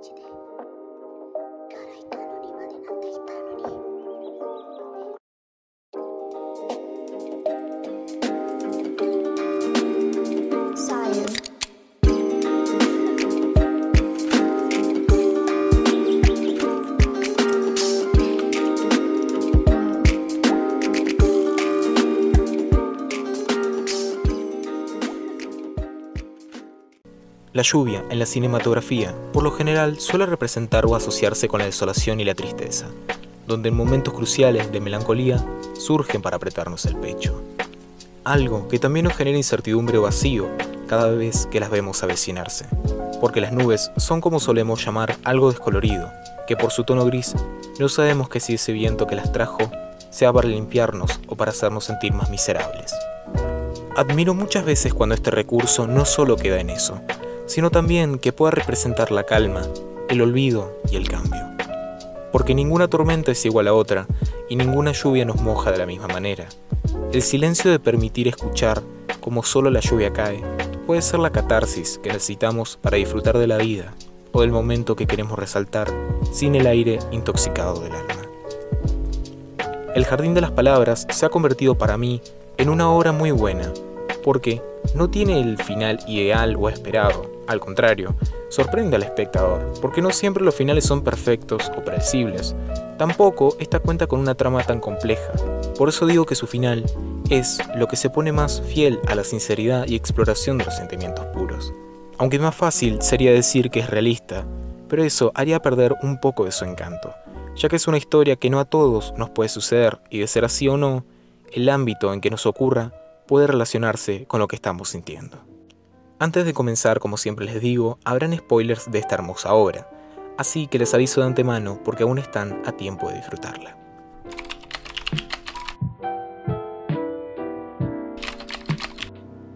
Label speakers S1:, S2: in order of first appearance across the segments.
S1: ちで辛いカロリーまでなってきたのに。
S2: La lluvia, en la cinematografía, por lo general suele representar o asociarse con la desolación y la tristeza, donde en momentos cruciales de melancolía surgen para apretarnos el pecho. Algo que también nos genera incertidumbre o vacío cada vez que las vemos avecinarse, porque las nubes son como solemos llamar algo descolorido, que por su tono gris no sabemos que si ese viento que las trajo sea para limpiarnos o para hacernos sentir más miserables. Admiro muchas veces cuando este recurso no solo queda en eso, sino también que pueda representar la calma, el olvido y el cambio. Porque ninguna tormenta es igual a otra y ninguna lluvia nos moja de la misma manera. El silencio de permitir escuchar cómo solo la lluvia cae puede ser la catarsis que necesitamos para disfrutar de la vida o del momento que queremos resaltar sin el aire intoxicado del alma. El Jardín de las Palabras se ha convertido para mí en una obra muy buena, porque no tiene el final ideal o esperado. Al contrario, sorprende al espectador, porque no siempre los finales son perfectos o predecibles. Tampoco esta cuenta con una trama tan compleja. Por eso digo que su final es lo que se pone más fiel a la sinceridad y exploración de los sentimientos puros. Aunque más fácil sería decir que es realista, pero eso haría perder un poco de su encanto, ya que es una historia que no a todos nos puede suceder y de ser así o no, el ámbito en que nos ocurra puede relacionarse con lo que estamos sintiendo. Antes de comenzar, como siempre les digo, habrán spoilers de esta hermosa obra, así que les aviso de antemano porque aún están a tiempo de disfrutarla.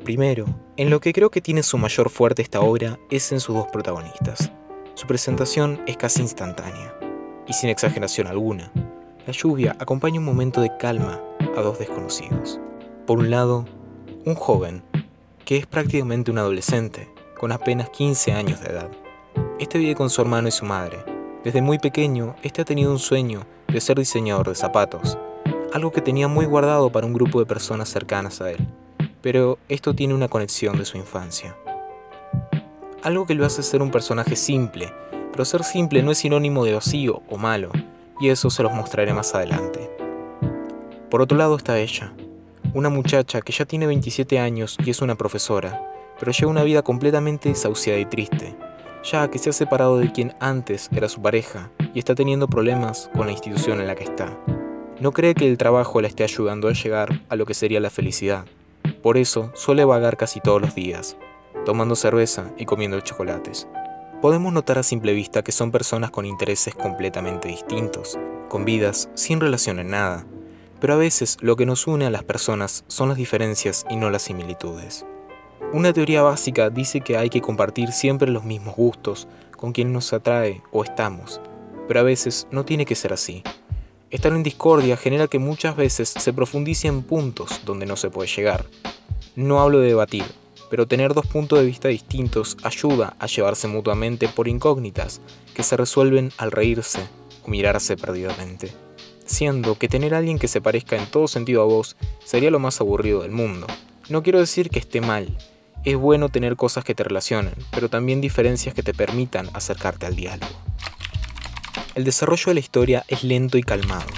S2: Primero, en lo que creo que tiene su mayor fuerte esta obra es en sus dos protagonistas. Su presentación es casi instantánea, y sin exageración alguna, la lluvia acompaña un momento de calma a dos desconocidos. Por un lado, un joven, que es prácticamente un adolescente, con apenas 15 años de edad. Este vive con su hermano y su madre. Desde muy pequeño, este ha tenido un sueño de ser diseñador de zapatos, algo que tenía muy guardado para un grupo de personas cercanas a él, pero esto tiene una conexión de su infancia. Algo que lo hace ser un personaje simple, pero ser simple no es sinónimo de vacío o malo, y eso se los mostraré más adelante. Por otro lado está ella, una muchacha que ya tiene 27 años y es una profesora, pero lleva una vida completamente desahuciada y triste, ya que se ha separado de quien antes era su pareja y está teniendo problemas con la institución en la que está. No cree que el trabajo la esté ayudando a llegar a lo que sería la felicidad, por eso suele vagar casi todos los días, tomando cerveza y comiendo chocolates. Podemos notar a simple vista que son personas con intereses completamente distintos, con vidas sin relación en nada, pero a veces lo que nos une a las personas son las diferencias y no las similitudes. Una teoría básica dice que hay que compartir siempre los mismos gustos con quien nos atrae o estamos, pero a veces no tiene que ser así. Estar en discordia genera que muchas veces se profundice en puntos donde no se puede llegar. No hablo de debatir, pero tener dos puntos de vista distintos ayuda a llevarse mutuamente por incógnitas que se resuelven al reírse o mirarse perdidamente. Siendo que tener a alguien que se parezca en todo sentido a vos sería lo más aburrido del mundo. No quiero decir que esté mal, es bueno tener cosas que te relacionen, pero también diferencias que te permitan acercarte al diálogo. El desarrollo de la historia es lento y calmado.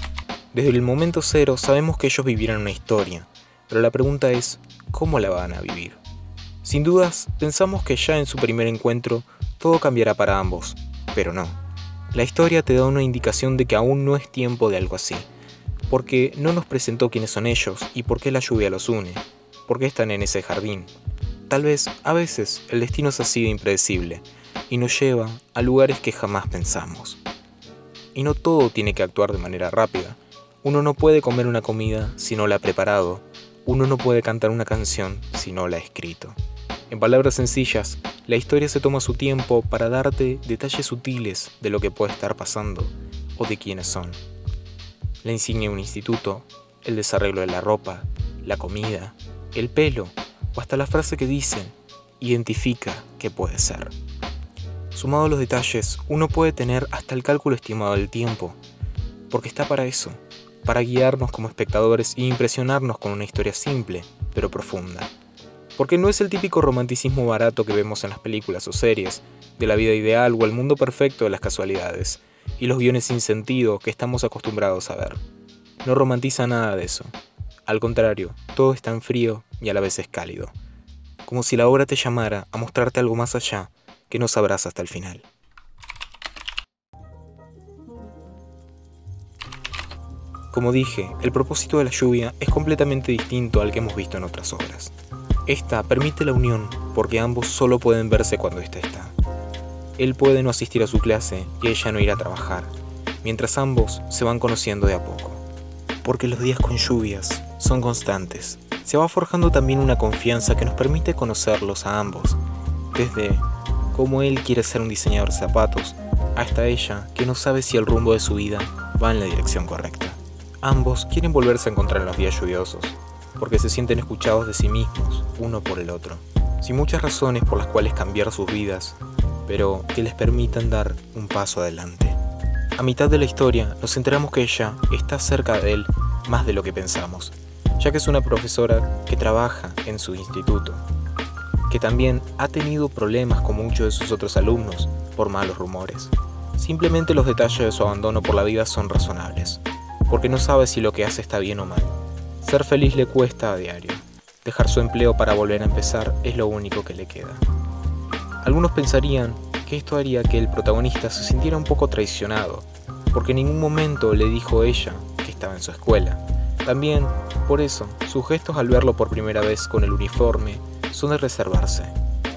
S2: Desde el momento cero sabemos que ellos vivieron una historia, pero la pregunta es, ¿cómo la van a vivir? Sin dudas, pensamos que ya en su primer encuentro todo cambiará para ambos, pero no. La historia te da una indicación de que aún no es tiempo de algo así, porque no nos presentó quiénes son ellos y por qué la lluvia los une, por qué están en ese jardín. Tal vez, a veces, el destino es así de impredecible y nos lleva a lugares que jamás pensamos. Y no todo tiene que actuar de manera rápida. Uno no puede comer una comida si no la ha preparado, uno no puede cantar una canción si no la ha escrito. En palabras sencillas, la historia se toma su tiempo para darte detalles sutiles de lo que puede estar pasando o de quiénes son. La insignia de un instituto, el desarreglo de la ropa, la comida, el pelo o hasta la frase que dice, identifica qué puede ser. Sumado a los detalles, uno puede tener hasta el cálculo estimado del tiempo, porque está para eso, para guiarnos como espectadores e impresionarnos con una historia simple, pero profunda. Porque no es el típico romanticismo barato que vemos en las películas o series, de la vida ideal o el mundo perfecto de las casualidades, y los guiones sin sentido que estamos acostumbrados a ver. No romantiza nada de eso. Al contrario, todo es tan frío y a la vez es cálido. Como si la obra te llamara a mostrarte algo más allá que no sabrás hasta el final. Como dije, el propósito de La lluvia es completamente distinto al que hemos visto en otras obras. Esta permite la unión porque ambos solo pueden verse cuando ésta está. Él puede no asistir a su clase y ella no ir a trabajar, mientras ambos se van conociendo de a poco. Porque los días con lluvias son constantes. Se va forjando también una confianza que nos permite conocerlos a ambos, desde cómo él quiere ser un diseñador de zapatos, hasta ella que no sabe si el rumbo de su vida va en la dirección correcta. Ambos quieren volverse a encontrar en los días lluviosos, porque se sienten escuchados de sí mismos, uno por el otro, sin muchas razones por las cuales cambiar sus vidas, pero que les permitan dar un paso adelante. A mitad de la historia nos enteramos que ella está cerca de él más de lo que pensamos, ya que es una profesora que trabaja en su instituto, que también ha tenido problemas con muchos de sus otros alumnos por malos rumores. Simplemente los detalles de su abandono por la vida son razonables, porque no sabe si lo que hace está bien o mal. Ser feliz le cuesta a diario. Dejar su empleo para volver a empezar es lo único que le queda. Algunos pensarían que esto haría que el protagonista se sintiera un poco traicionado, porque en ningún momento le dijo a ella que estaba en su escuela. También, por eso, sus gestos al verlo por primera vez con el uniforme son de reservarse.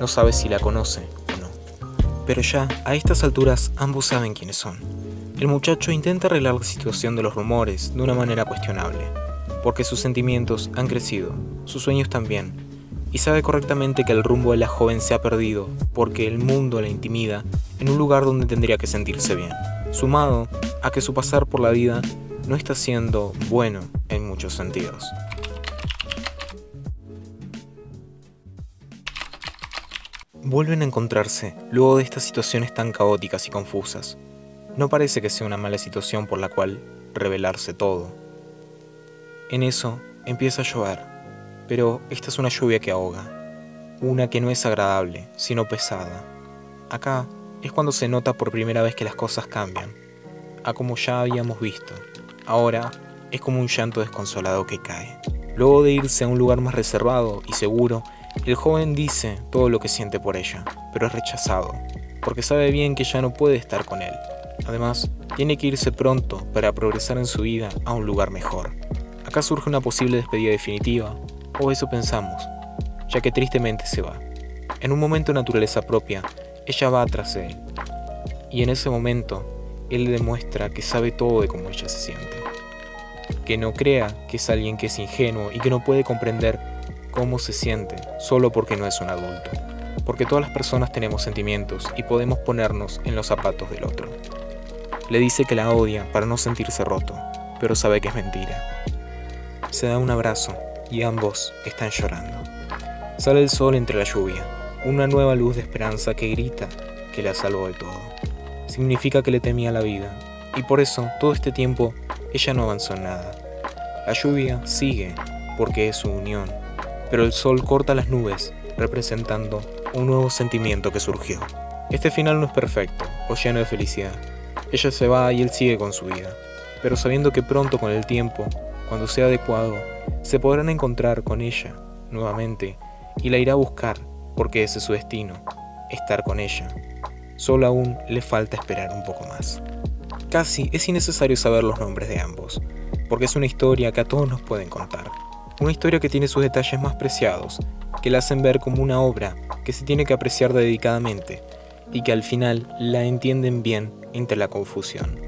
S2: No sabe si la conoce o no. Pero ya, a estas alturas, ambos saben quiénes son. El muchacho intenta arreglar la situación de los rumores de una manera cuestionable, porque sus sentimientos han crecido, sus sueños también, y sabe correctamente que el rumbo de la joven se ha perdido porque el mundo la intimida en un lugar donde tendría que sentirse bien, sumado a que su pasar por la vida no está siendo bueno en muchos sentidos. Vuelven a encontrarse luego de estas situaciones tan caóticas y confusas. No parece que sea una mala situación por la cual revelarse todo. En eso empieza a llover, pero esta es una lluvia que ahoga, una que no es agradable, sino pesada. Acá es cuando se nota por primera vez que las cosas cambian, a como ya habíamos visto. Ahora es como un llanto desconsolado que cae. Luego de irse a un lugar más reservado y seguro, el joven dice todo lo que siente por ella, pero es rechazado, porque sabe bien que ya no puede estar con él. Además, tiene que irse pronto para progresar en su vida a un lugar mejor. Acá surge una posible despedida definitiva, o eso pensamos, ya que tristemente se va. En un momento de naturaleza propia, ella va tras de él, y en ese momento, él le demuestra que sabe todo de cómo ella se siente. Que no crea que es alguien que es ingenuo y que no puede comprender cómo se siente solo porque no es un adulto. Porque todas las personas tenemos sentimientos y podemos ponernos en los zapatos del otro. Le dice que la odia para no sentirse roto, pero sabe que es mentira. Se da un abrazo y ambos están llorando. Sale el sol entre la lluvia, una nueva luz de esperanza que grita que la salvó de todo. Significa que le temía la vida, y por eso todo este tiempo ella no avanzó en nada. La lluvia sigue porque es su unión, pero el sol corta las nubes representando un nuevo sentimiento que surgió. Este final no es perfecto o lleno de felicidad. Ella se va y él sigue con su vida, pero sabiendo que pronto con el tiempo, cuando sea adecuado, se podrán encontrar con ella nuevamente y la irá a buscar porque ese es su destino, estar con ella. Solo aún le falta esperar un poco más. Casi es innecesario saber los nombres de ambos, porque es una historia que a todos nos pueden contar. Una historia que tiene sus detalles más preciados, que la hacen ver como una obra que se tiene que apreciar dedicadamente y que al final la entienden bien entre la confusión.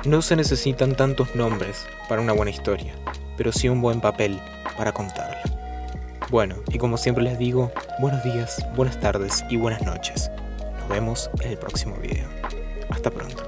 S2: No se necesitan tantos nombres para una buena historia, pero sí un buen papel para contarla. Bueno, y como siempre les digo, buenos días, buenas tardes y buenas noches. Nos vemos en el próximo video. Hasta pronto.